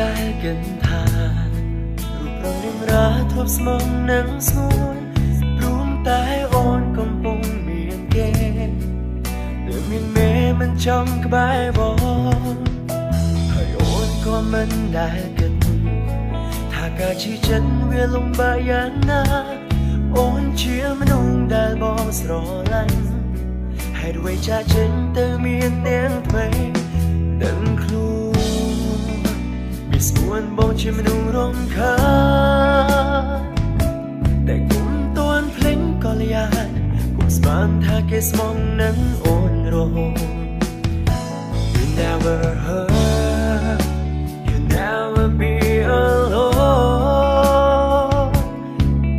ដែលគិនថារូបរងនឹងរាធ្លាប់ស្មងនឹងស្ងួនព្រមតែអូនកំពុងមានគេលើមានមេមិនចង់ក្បែរបងហើយអូនក៏មិនដែលគិតថាការជឿចិត្តវាលំបាកយ៉ាងណាអូនជាមនុស្សដែលបងស្រឡាញ់ហេតុអ្វីចាចេញទៅមានទាំងថ្មីដឹងខ្លួនវាស្មួនបងជាមនុស្សរំខានតែគុំតួនភ្លេងក៏លយ៉ាគុំស្មានថាគេស្មងនឹងអូនរហូត You never hurt You never be alone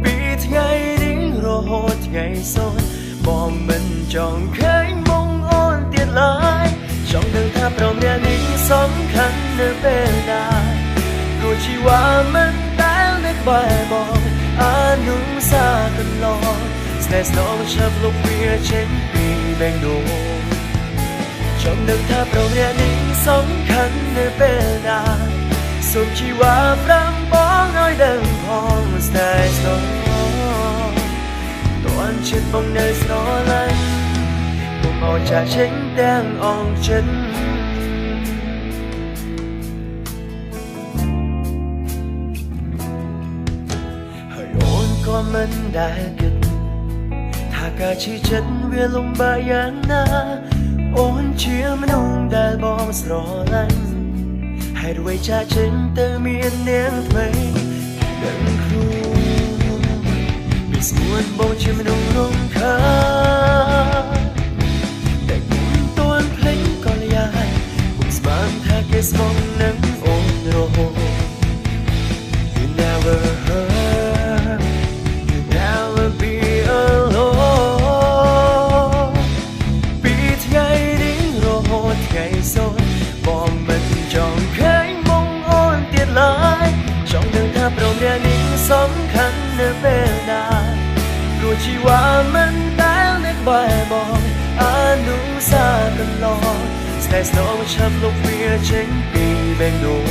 ពីថ្ងៃនេះរហូតថ្ងៃសូនបងមិនចង់ឃើញមុខអូនទៀតឡើយចង់ដឹងថាព្រមអ្នកនេះសំខាន់នៅពេលណាព្រោះជីវ៉ាមិនដែលនៅក្បែរបងអនុសាកន្លងស្នេហ៍ស្នងឆាប់លុបវាចេញពីបេះដូងចង់ដឹងថាព្រមអ្នកនេះសំខាន់នៅពេលណាសូមជីវ៉ាប្រាំបងឲ្យដឹងផងស្នេហ៍ស្នងតួនចិត្តបងនៅស្រឡាញ់កុំឲ្យចាចេញទាំងអងចិត្តហើយអូនក៏មិនដែលគិតថាការជឿចិត្តវាលំបាកយ៉ាងណាអូនជាមនុស្សដែលបងស្រឡាញ់ហេតុអ្វីចាចេញទៅមាននាងថ្មីដឹងខ្លួនវាស្មួនបងជាមនុស្សរំខានតែគុំតួនភ្លេងក៏លយ៉ាគុំស្មានថាគេស្មងនឹងអូនរហូត You never hurt You never be alone ពីថ្ងៃនេះរហូតថ្ងៃសូនបងមិនចង់ឃើញមុខអូនទៀតឡើយចង់ដឹងថាព្រមអ្នកនេះសំខាន់នៅពេលណាព្រោះជីវ៉ាមិនដែលនៅក្បែរបងអនុសាកន្លងស្នេហ៍ស្នងឆាប់លុបវាចេញពីបេះដូង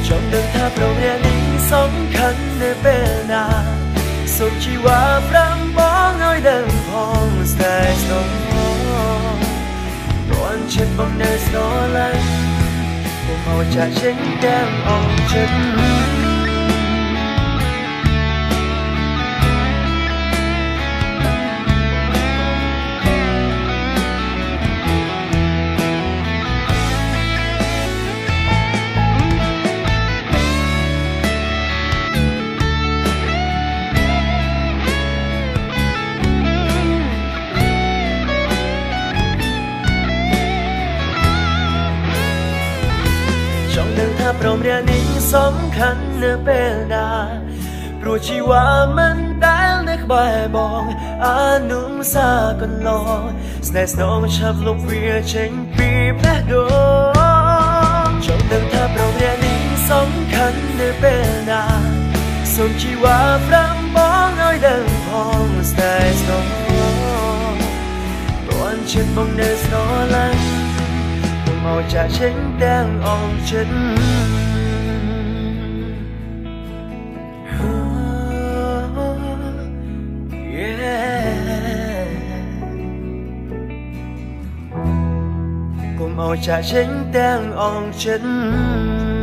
ចង់ដឹងថាព្រមអ្នកនេះសំខាន់នៅពេលណាសូមជីវ៉ាប្រាំបងឲ្យដឹងផងស្នេហ៍ស្នងតួនចិត្តបងនៅស្រឡាញ់កុំឲ្យចាចេញទាំងអងចិត្តព្រមអ្នកនេះសំខាន់នៅពេលណាព្រោះជីវ៉ាមិនដែលនៅក្បែរបងអនុសាកន្លងស្នេហ៍ស្នងឆាប់លុបវាចេញពីបេះដូងចង់ដឹងថាព្រមអ្នកនេះសំខាន់នៅពេលណាសូមជីវ៉ាប្រាំបងឲ្យដឹងផងស្នេហ៍ស្នងតួនចិត្តបងនៅស្រឡាញ់មកចាចេញទាំងអងចិត្តកុំឲ្យចាចេញទាំងអងចិត្ត